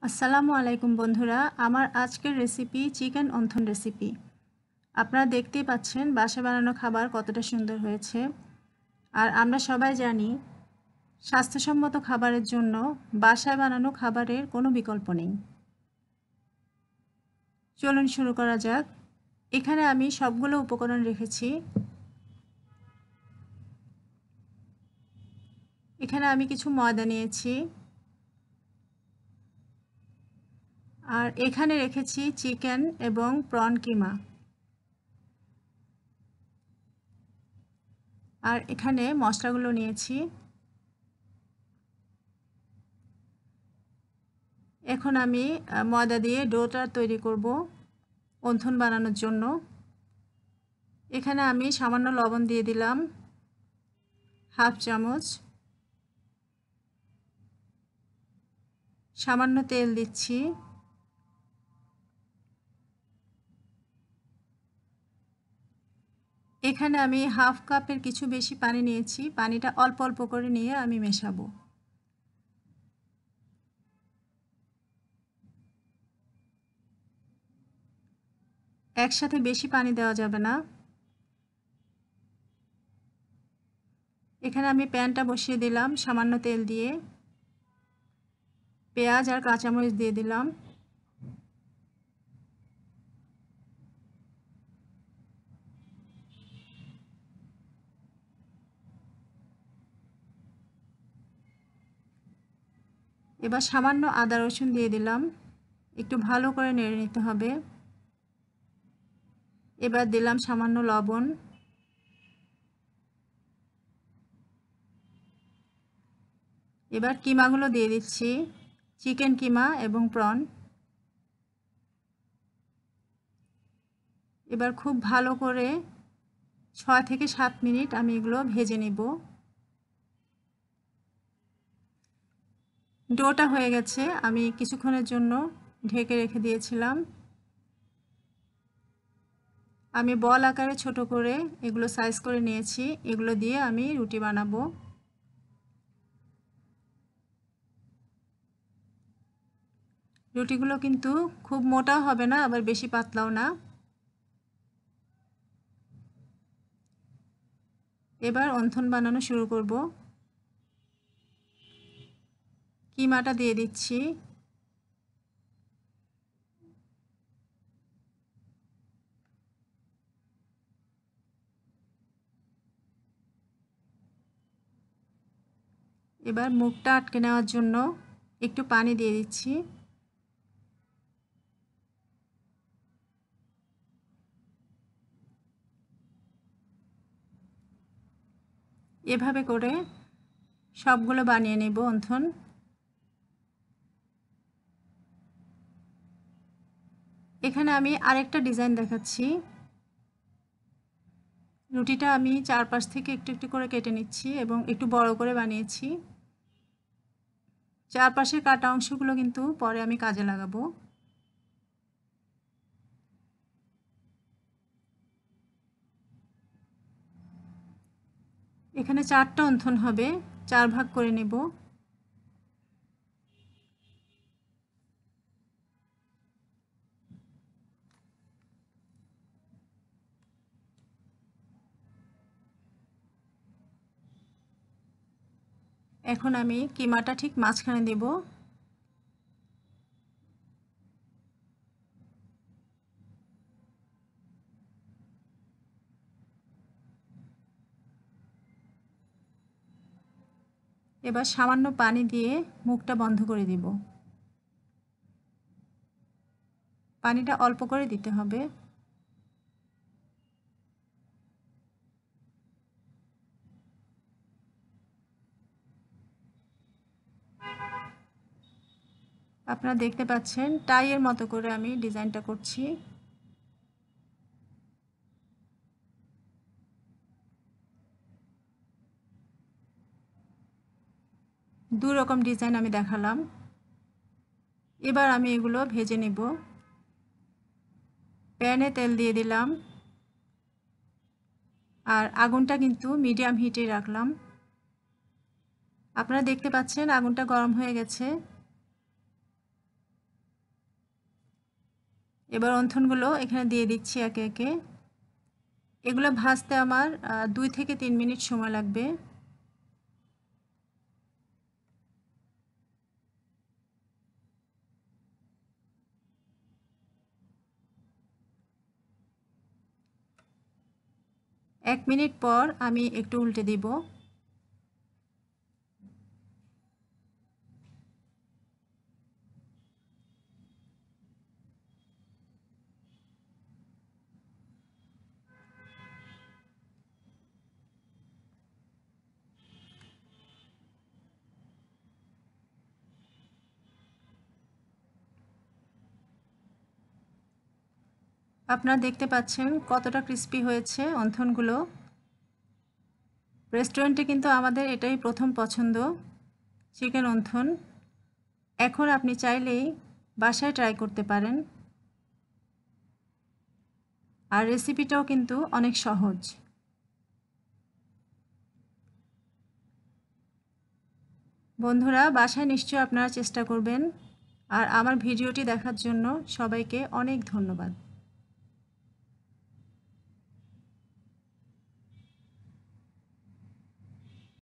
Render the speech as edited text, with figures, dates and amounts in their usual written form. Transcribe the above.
আসসালামু আলাইকুম বন্ধুরা, আমার আজকের রেসিপি চিকেন অন্থন রেসিপি। আপনারা দেখতেই পাচ্ছেন বাসায় বানানো খাবার কতটা সুন্দর হয়েছে। আর আমরা সবাই জানি স্বাস্থ্যসম্মত খাবারের জন্য বাসায় বানানো খাবারের কোনো বিকল্প নেই। চলুন শুরু করা যাক। এখানে আমি সবগুলো উপকরণ রেখেছি। এখানে আমি কিছু ময়দা নিয়েছি, আর এখানে রেখেছি চিকেন এবং প্রন কিমা। আর এখানে মশলাগুলো নিয়েছি। এখন আমি ময়দা দিয়ে ডোটা তৈরি করব অন্থন বানানোর জন্য। এখানে আমি সামান্য লবণ দিয়ে দিলাম, হাফ চামচ। সামান্য তেল দিচ্ছি। এখানে আমি হাফ কাপের কিছু বেশি পানি নিয়েছি। পানিটা অল্প অল্প করে নিয়ে আমি মেশাবো। একসাথে বেশি পানি দেওয়া যাবে না। এখানে আমি প্যানটা বসিয়ে দিলাম সামান্য তেল দিয়ে। পেঁয়াজ আর কাঁচামরিচ দিয়ে দিলাম। এবার সামান্য আদা রসুন দিয়ে দিলাম। একটু ভালো করে নেড়ে নিতে হবে। এবার দিলাম সামান্য লবণ। এবার কিমাগুলো দিয়ে দিচ্ছি, চিকেন কিমা এবং প্রন। এবার খুব ভালো করে 6 থেকে 7 মিনিট আমি এগুলো ভেজে নেব। ডোটা হয়ে গেছে, আমি কিছুক্ষণের জন্য ঢেকে রেখে দিয়েছিলাম। আমি বল আকারে ছোট করে এগুলো সাইজ করে নিয়েছি। এগুলো দিয়ে আমি রুটি বানাবো। রুটিগুলো কিন্তু খুব মোটাও হবে না, আবার বেশি পাতলাও না। এবার অন্থন বানানো শুরু করব। কিমাটা দিয়ে দিচ্ছি। এবার মুখটা আটকে নেওয়ার জন্য একটু পানি দিয়ে দিচ্ছি। এভাবে করে সবগুলো বানিয়ে নেব অন্থন। এখানে আমি আরেকটা ডিজাইন দেখাচ্ছি। রুটিটা আমি চারপাশ থেকে একটু একটু করে কেটে নিচ্ছি এবং একটু বড় করে বানিয়েছি। চারপাশের কাটা অংশগুলো কিন্তু পরে আমি কাজে লাগাবো। এখানে 4টা অন্থন হবে, 4 ভাগ করে নেব। এখন আমি কিমাটা ঠিক মাঝখানে দেব। এবার সামান্য পানি দিয়ে মুখটা বন্ধ করে দিব। পানিটা অল্প করে দিতে হবে। আপনারা দেখতে পাচ্ছেন টাইয়ের মতো করে আমি ডিজাইনটা করছি। দুই রকম ডিজাইন আমি দেখালাম। এবার আমি এগুলো ভেজে নেব। প্যানে তেল দিয়ে দিলাম, আর আগুনটা কিন্তু মিডিয়াম হিটে রাখলাম। আপনারা দেখতে পাচ্ছেন আগুনটা গরম হয়ে গেছে। এবার অন্থনগুলো এখানে দিয়ে দিচ্ছি একে একে। এগুলো ভাজতে আমার 2 থেকে 3 মিনিট সময় লাগবে। এক মিনিট পর আমি একটু উল্টে দিব। আপনারা দেখতে পাচ্ছেন কতটা ক্রিস্পি হয়েছে অন্থনগুলো। রেস্টুরেন্টে কিন্তু আমাদের এটাই প্রথম পছন্দ, চিকেন অন্থন। এখন আপনি চাইলেই বাসায় ট্রাই করতে পারেন। আর রেসিপিটাও কিন্তু অনেক সহজ। বন্ধুরা, বাসায় নিশ্চয়ই আপনারা চেষ্টা করবেন। আর আমার ভিডিওটি দেখার জন্য সবাইকে অনেক ধন্যবাদ।